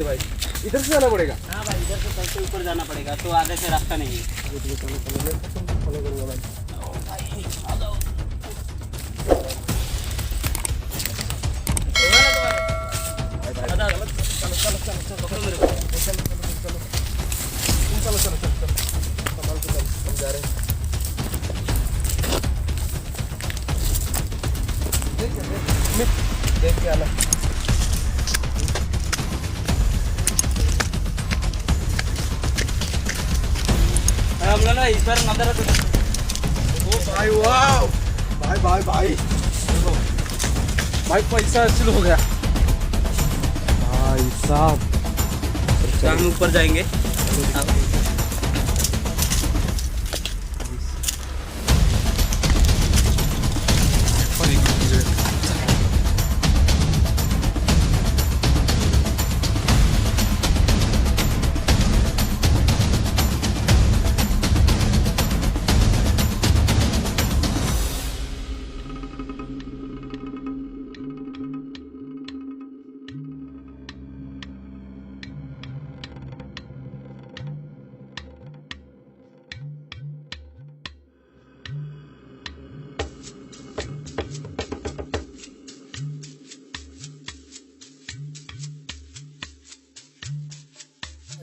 भाई इधर से जाना पड़ेगा। हाँ भाई, इधर से सबसे ऊपर जाना पड़ेगा, तो आगे से रास्ता नहीं है। फॉलो करूंगा भाई। भाई आ जाओ। हम जा रहे हैं। देख के आना। हम लोग ना इस बार नजर रखो। ओ भाई वाह, भाई भाई भाई भाई पैसा हासिल हो गया भाई साहब। हम ऊपर जाएंगे।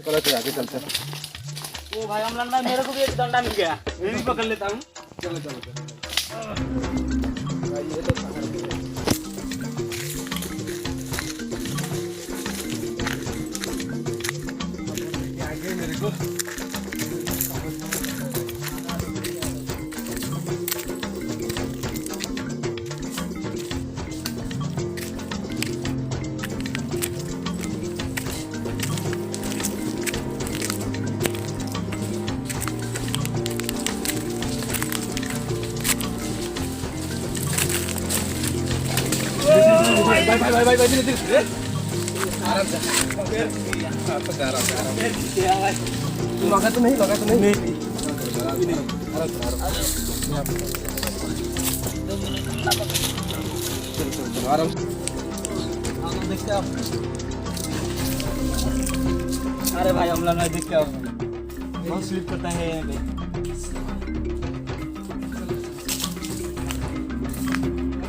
चलो आगे चलते हैं। ओ भाई हम लोग ना, मेरे को भी एक डंडा मिल गया, मैं भी पकड़ लेता हूँ। चलो चलो भाई ये तो आगे मेरे को भाई धीरे धीरे आराम से। आराम लगा तो नहीं आराम चलो आराम देखते आओ। अरे भाई हम लोग देखते आओ, बहुत स्लिप करता है भाई।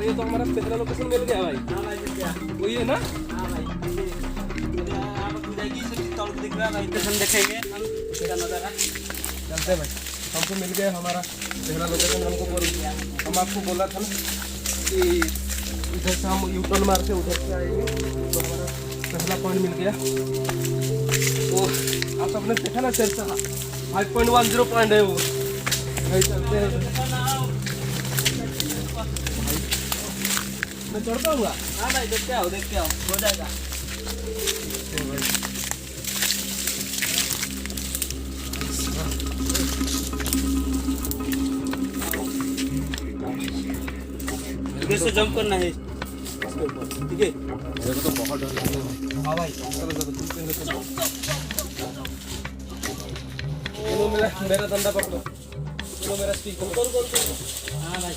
ये तो हमारा पहला लोकेशन मिल गया भाई। हाँ भाई मिल गया। वही है ना? हाँ भाई, आप जाएगी सब तौल के दिख रहा है भाई, स्टेशन देखेंगे हम उसका नज़ारा। चलते हैं भाई, हमको मिल गया हमारा पहला लोकेशन। हम आपको बोला था ना कि इधर से हम यू टर्न मार के उधर से आएंगे, तो हमारा पहला पॉइंट मिल गया। तो आप सबने देखा ना, 5.10 पॉइंट है वो भाई। चलते हैं, मैं चढ़ पाऊंगा? हाँ भाई देखते आओ हो जाएगा। इधर से जंप करना है इसके ऊपर, ठीक है? मेरे को तो बहुत डर लग रहा है। हाँ भाई चलो चलो चलो चलो, मेरा धंधा पकड़ो, चलो मेरा स्टिक पकड़ो। हाँ भाई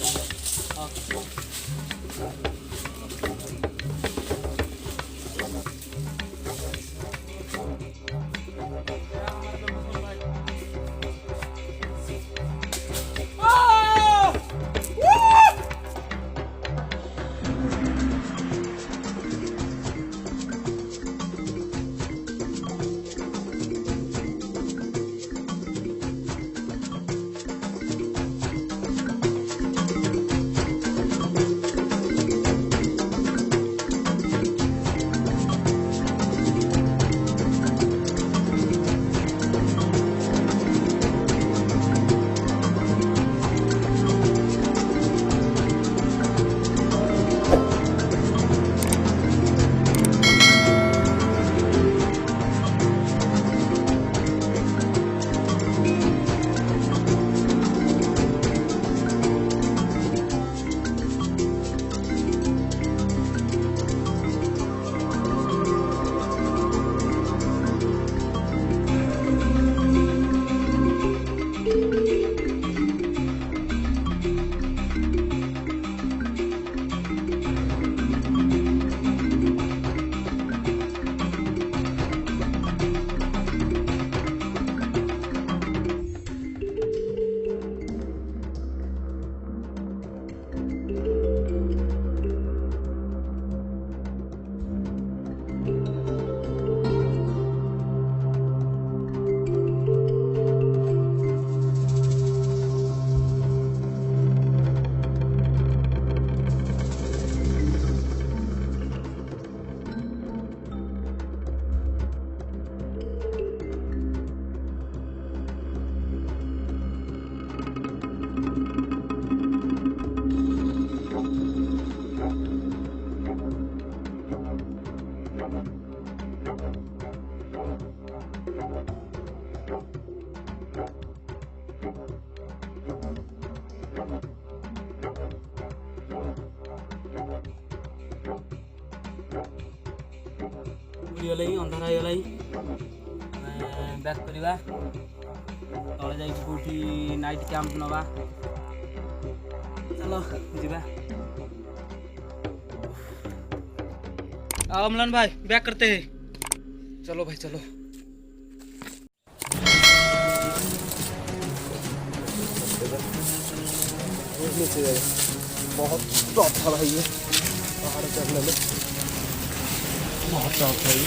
ବୁଡ଼ିଗଲା ହିଁ ଅନ୍ଧାର ହେଇଗଲା ହିଁ ବ୍ୟାକ୍ କରିବା ତଳେ ଯାଇକି କେଉଁଠି ନାଇଟ୍ କ୍ୟାମ୍ପ ନେବା ଚାଲ ଯିବା आओ अमलान भाई बैक करते हैं चलो भाई चलो। नीचे जाए बहुत टॉप था भाई ये पहाड़ चढ़ने में बहुत टॉप था ये।